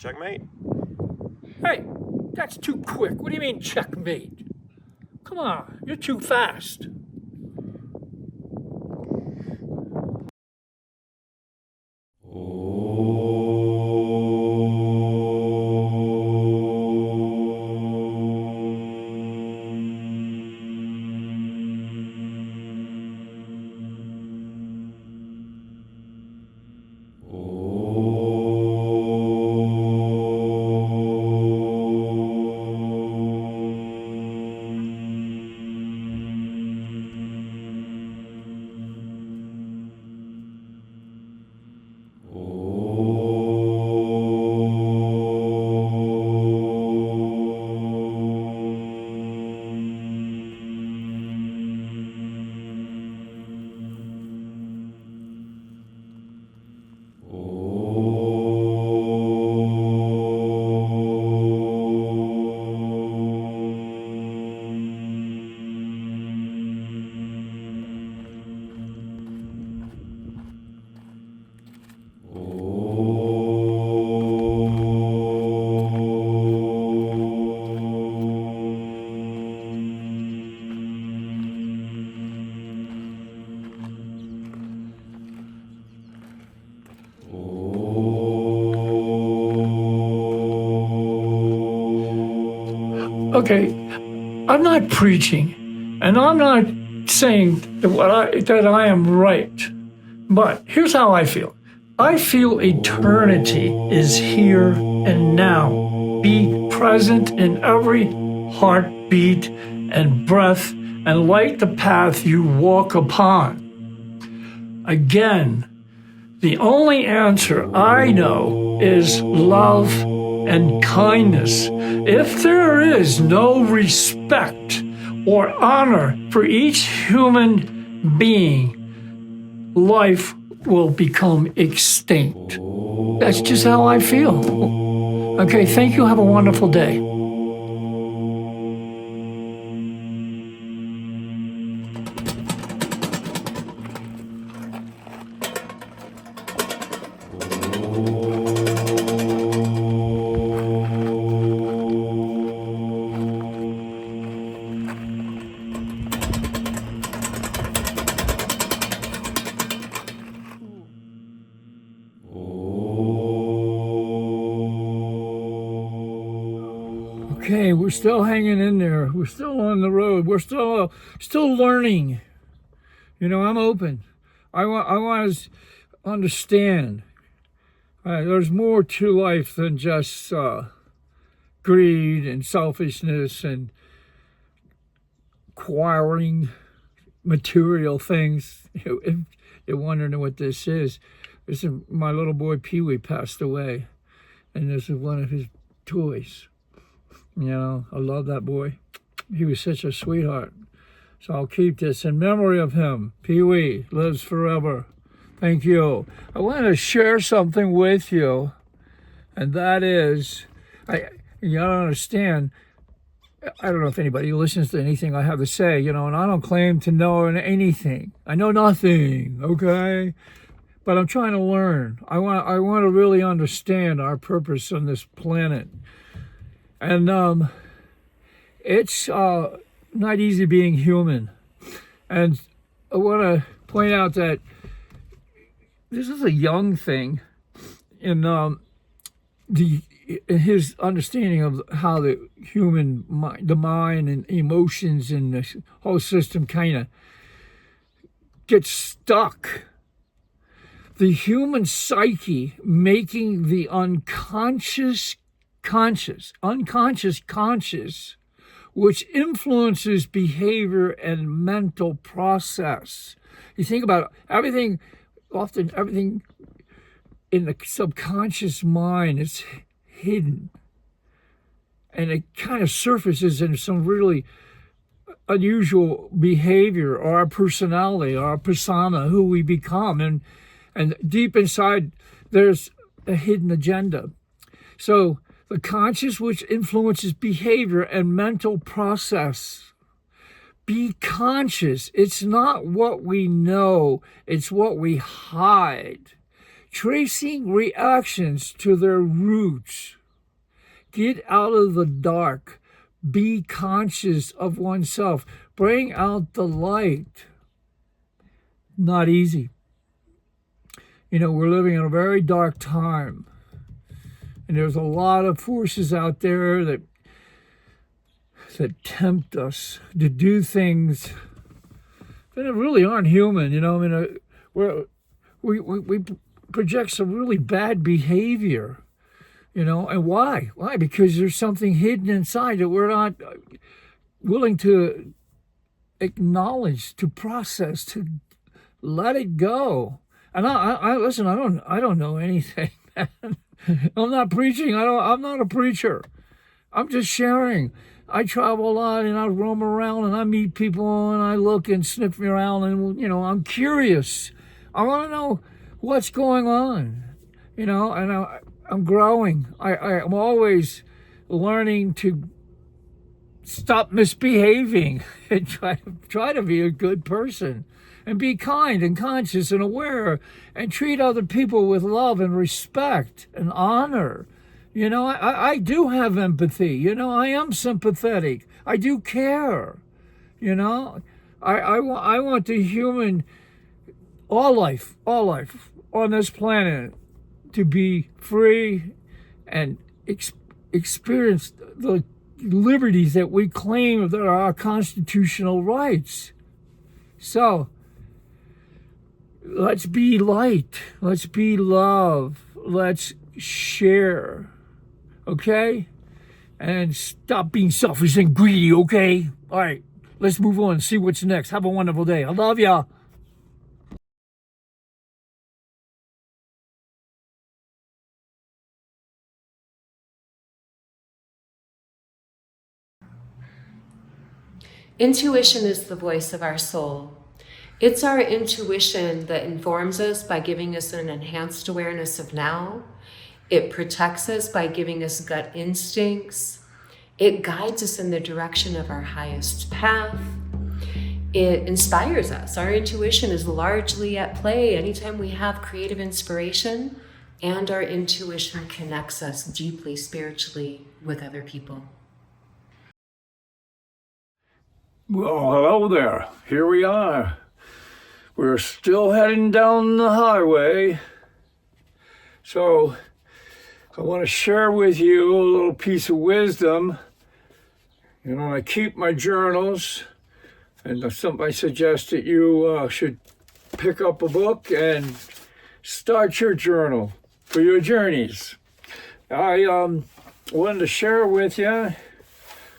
Checkmate? Hey, that's too quick. What do you mean, checkmate? Come on, you're too fast. Okay, I'm not preaching, and I'm not saying that I am right, but here's how I feel. I feel eternity is here and now. Be present in every heartbeat and breath, and light the path you walk upon. Again, the only answer I know is love and kindness. If there is no respect or honor for each human being, life will become extinct. That's just how I feel. Okay, thank you. Have a wonderful day. Okay, we're still hanging in there. We're still on the road. We're still learning. You know, I'm open. I want to understand. There's more to life than just greed and selfishness and acquiring material things. If you're wondering what this is my little boy Peewee passed away, and this is one of his toys. You know, I love that boy. He was such a sweetheart. So I'll keep this in memory of him. Peewee lives forever. Thank you. I want to share something with you, you don't understand. I don't know if anybody listens to anything I have to say, and I don't claim to know anything. I know nothing, okay? But I'm trying to learn. I want to really understand our purpose on this planet. And it's not easy being human. And I want to point out that this is a young thing in his understanding of how the human mind, the mind and emotions and the whole system kind of gets stuck. The human psyche making the unconscious conscious, which influences behavior and mental process. You think about everything in the subconscious mind is hidden, and it kind of surfaces in some really unusual behavior, or our personality, or our persona, who we become, and deep inside there's a hidden agenda. So the conscious, which influences behavior and mental process. Be conscious. It's not what we know, it's what we hide. tracing reactions to their roots. Get out of the dark. Be conscious of oneself. Bring out the light. Not easy. We're living in a very dark time. And there's a lot of forces out there that tempt us to do things that really aren't human. We project some really bad behavior. And why? Why? Because there's something hidden inside that we're not willing to acknowledge, to process, to let it go. And I listen. I don't know anything. I'm not preaching. I'm not a preacher. I'm just sharing. I travel a lot and I roam around and I meet people and I look and sniff around and I'm curious. I want to know what's going on. And I'm growing. I'm always learning to stop misbehaving and try to be a good person and be kind and conscious and aware and treat other people with love and respect and honor. I do have empathy. I am sympathetic. I do care. I want the human, all life on this planet to be free and experience the liberties that we claim that are our constitutional rights. So, let's be light. Let's be love. Let's share. Okay? And stop being selfish and greedy, okay? All right, let's move on and see what's next. Have a wonderful day. I love ya. Intuition is the voice of our soul. It's our intuition that informs us by giving us an enhanced awareness of now. It protects us by giving us gut instincts. It guides us in the direction of our highest path. It inspires us. Our intuition is largely at play anytime we have creative inspiration, and our intuition connects us deeply spiritually with other people. Well, hello there. Here we are. We're still heading down the highway. So I want to share with you a little piece of wisdom. I keep my journals, and I suggest that you should pick up a book and start your journal for your journeys. I wanted to share with you. Of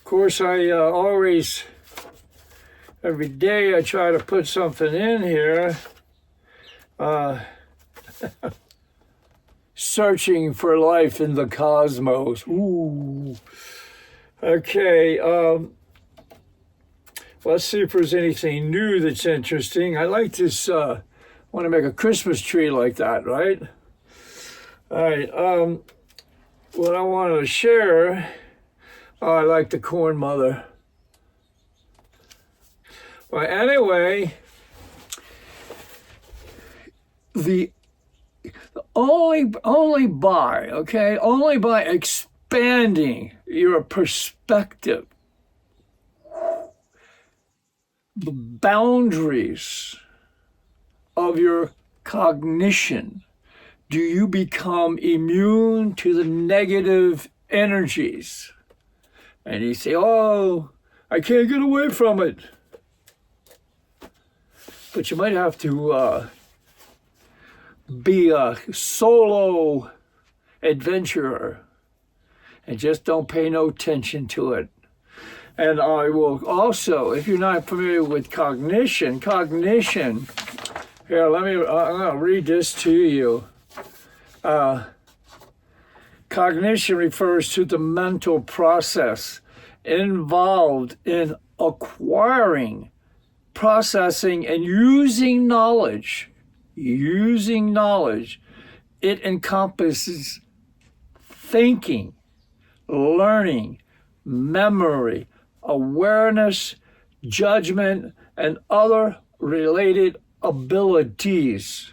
course, I always... Every day I try to put something in here, searching for life in the cosmos. Ooh. Okay, let's see if there's anything new that's interesting. I like this, want to make a Christmas tree like that, right? All right, what I wanted to share, I like the Corn Mother. Well, anyway, only by expanding your perspective, the boundaries of your cognition, do you become immune to the negative energies. And you say, oh, I can't get away from it. But you might have to be a solo adventurer and just don't pay no attention to it. And I will also, if you're not familiar with cognition, here, I'm going to read this to you. Cognition refers to the mental process involved in acquiring, processing, and using knowledge. It encompasses thinking, learning, memory, awareness, judgment, and other related abilities.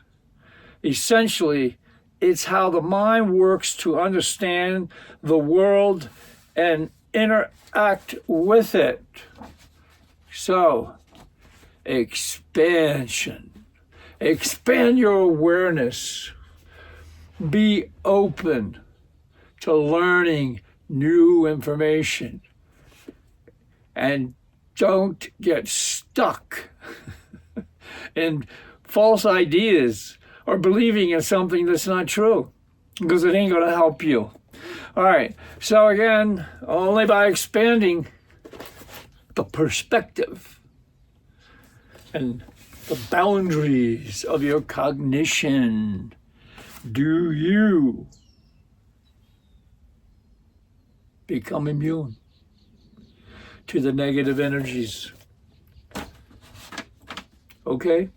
Essentially, It's how the mind works to understand the world and interact with it. So, expansion. Expand your awareness. Be open to learning new information. And don't get stuck in false ideas or believing in something that's not true, because it ain't going to help you. All right. So again, only by expanding the perspective and the boundaries of your cognition do you become immune to the negative energies. Okay?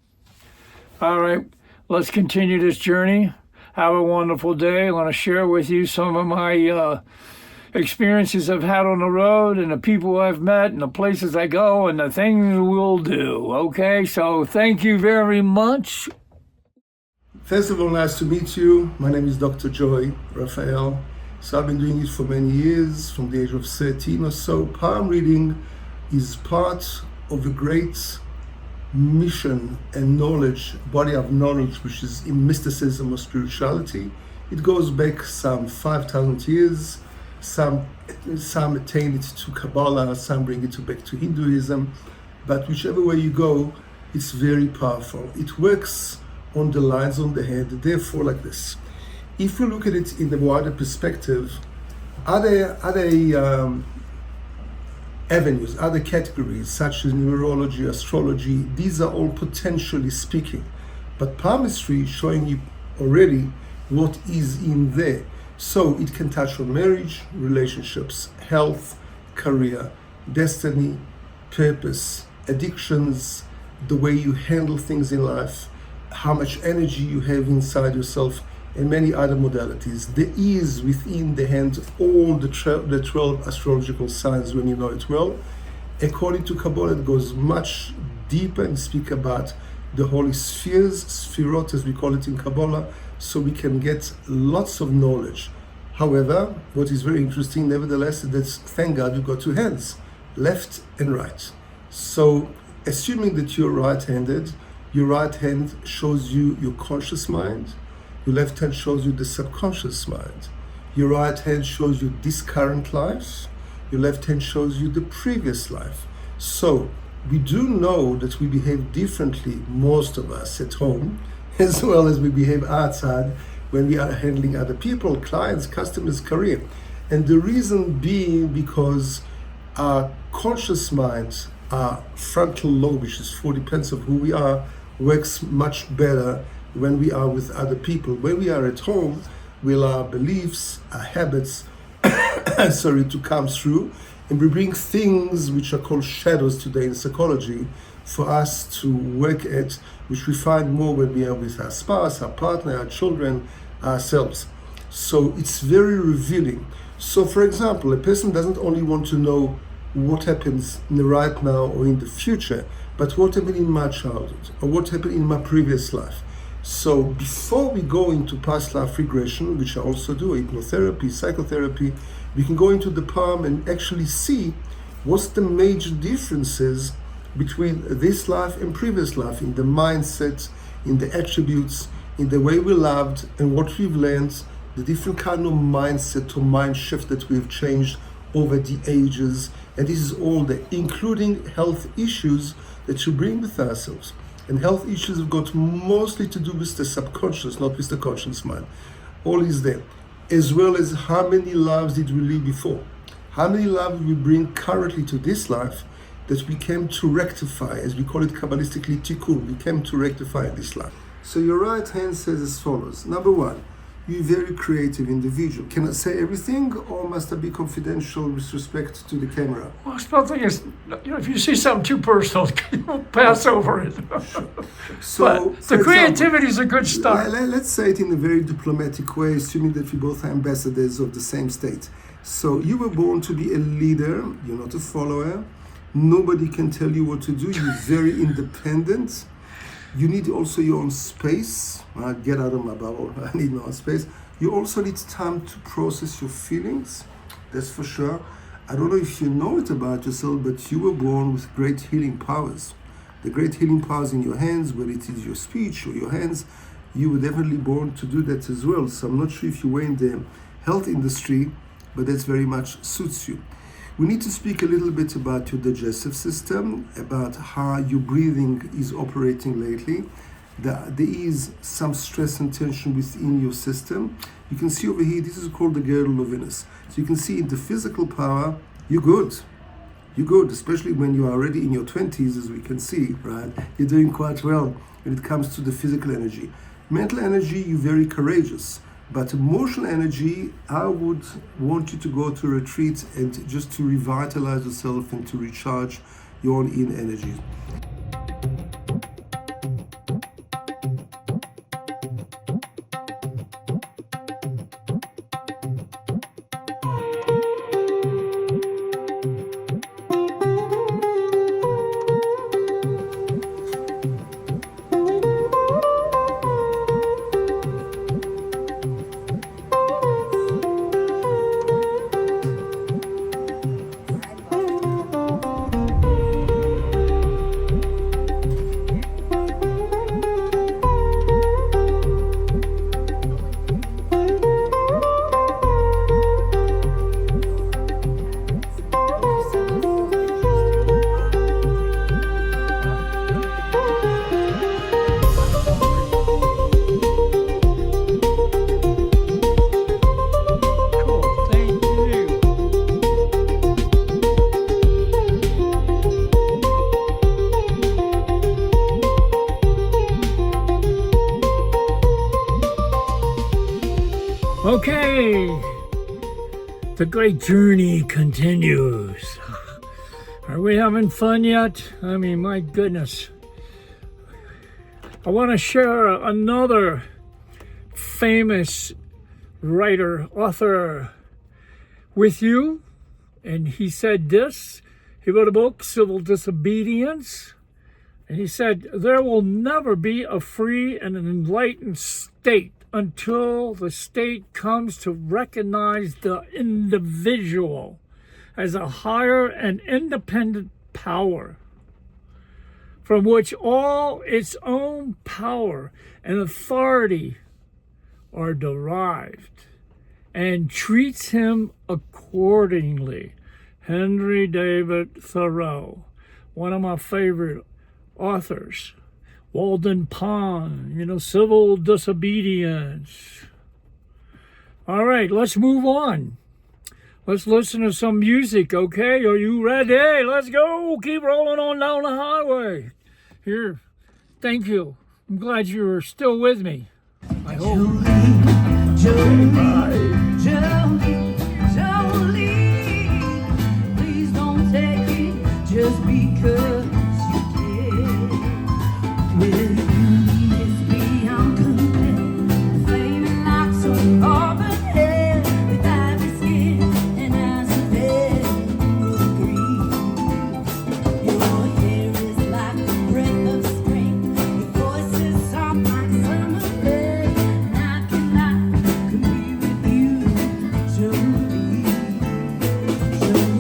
All right. Let's continue this journey. Have a wonderful day. I want to share with you some of my experiences I've had on the road and the people I've met and the places I go and the things we'll do. Okay? So thank you very much. First of all, nice to meet you. My name is Dr. Joy Raphael. So I've been doing it for many years, from the age of 13 or so. Palm reading is part of a great mission and knowledge, body of knowledge, which is in mysticism or spirituality. It goes back some 5,000 years. Some attain it to Kabbalah, some bring it back to Hinduism. But whichever way you go, it's very powerful. It works on the lines on the head, therefore like this. If you look at it in the wider perspective, other avenues, other categories such as numerology, astrology, these are all potentially speaking. But palmistry is showing you already what is in there. So it can touch on marriage, relationships, health, career, destiny, purpose, addictions, the way you handle things in life, how much energy you have inside yourself, and many other modalities. There is within the hand all the 12 astrological signs when you know it well. According to Kabbalah, it goes much deeper and speak about the holy spheres, sphirot as we call it in Kabbalah, so we can get lots of knowledge. However, what is very interesting, nevertheless, is that thank God you've got two hands, left and right. So assuming that you're right-handed, your right hand shows you your conscious mind, your left hand shows you the subconscious mind. Your right hand shows you this current life. Your left hand shows you the previous life. So we do know that we behave differently, most of us at home, as well as we behave outside when we are handling other people, clients, customers, career. And the reason being because our conscious mind, our frontal lobe, which is 40% of who we are, works much better when we are with other people. When we are at home, we allow our beliefs, our habits, to come through, and we bring things which are called shadows today in psychology for us to work at, which we find more when we are with our spouse, our partner, our children, ourselves. So it's very revealing. So for example, a person doesn't only want to know what happens in the right now or in the future, but what happened in my childhood or what happened in my previous life. So before we go into past life regression, which I also do, hypnotherapy, psychotherapy, we can go into the palm and actually see what's the major differences between this life and previous life, in the mindset, in the attributes, in the way we loved and what we've learned, the different kind of mindset or mind shift that we've changed over the ages. And this is all there, including health issues that you bring with ourselves. And health issues have got mostly to do with the subconscious, not with the conscious mind. All is there. As well as how many lives did we live before? How many lives we bring currently to this life that we came to rectify, as we call it Kabbalistically tikkun, we came to rectify this life. So your right hand says as follows. Number one, you're a very creative individual. Can I say everything, or must I be confidential with respect to the camera? Well, the thing is, if you see something too personal, pass over it. Sure. So but the creativity is a good start. Let's say it in a very diplomatic way, assuming that we both are ambassadors of the same state. So you were born to be a leader. You're not a follower. Nobody can tell you what to do. You're very independent. You need also your own space. Get out of my bubble. I need my own space. You also need time to process your feelings. That's for sure. I don't know if you know it about yourself, but you were born with great healing powers. The great healing powers in your hands, whether it is your speech or your hands, you were definitely born to do that as well. So I'm not sure if you were in the health industry, but that's very much suits you. We need to speak a little bit about your digestive system, about how your breathing is operating lately. There is some stress and tension within your system. You can see over here, this is called the girdle of Venus. So you can see in the physical power, you're good. You're good, especially when you are already in your 20s, as we can see, right? You're doing quite well when it comes to the physical energy. Mental energy, you're very courageous. But emotional energy, I would want you to go to a retreat and just to revitalize yourself and to recharge your own inner energy. Okay, the great journey continues. Are we having fun yet? I mean, my goodness. I want to share another famous writer, author with you. And he said this. He wrote a book, Civil Disobedience. And he said, there will never be a free and an enlightened state until the state comes to recognize the individual as a higher and independent power from which all its own power and authority are derived, and treats him accordingly. Henry David Thoreau, one of my favorite authors. Walden Pond, Civil Disobedience. All right, let's move on. Let's listen to some music, okay? Are you ready? Let's go. Keep rolling on down the highway. Here, thank you. I'm glad you're still with me. I hope. Jolene, please don't take it just because you can. Will you lift me on content, flaming like some carbon hair, with ivory skin and eyes of emerald green. Your hair is like the breath of spring, your voice is soft like summer rain, and I cannot compete with you, Jolene,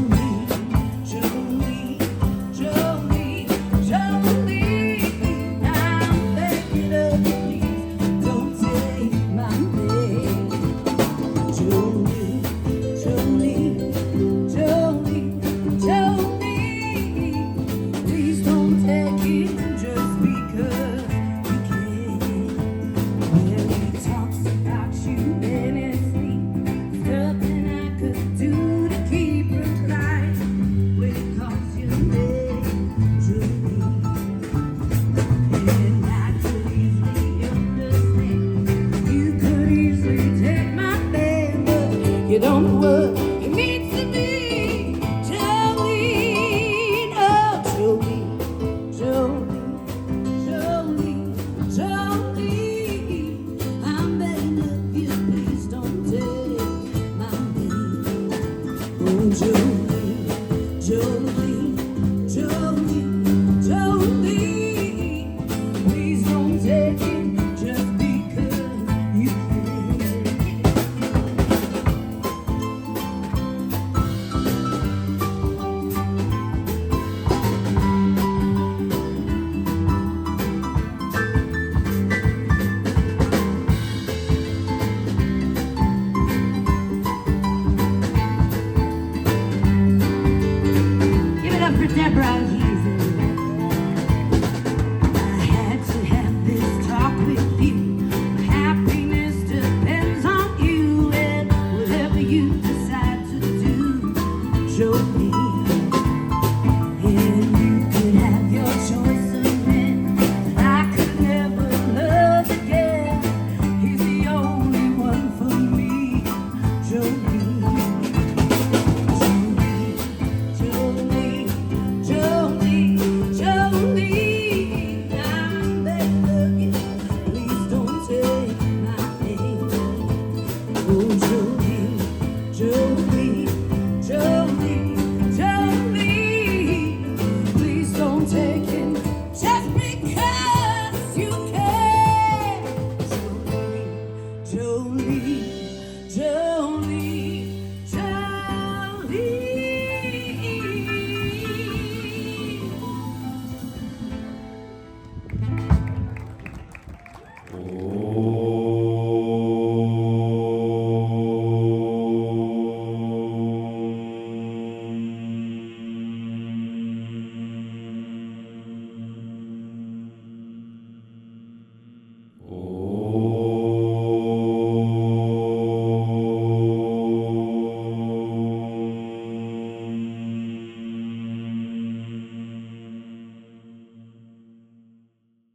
Jolene, Jolene, Jolene, Jolene. I'm begging of you, please don't take my name. Jolene, Jolene, Jolene, Jolene. Please don't take it just because you can. Well, he talks about you endlessly, nothing I could do to keep her quiet when it calls your name, Jolene. And I could easily understand, you could easily take my man, but you don't know what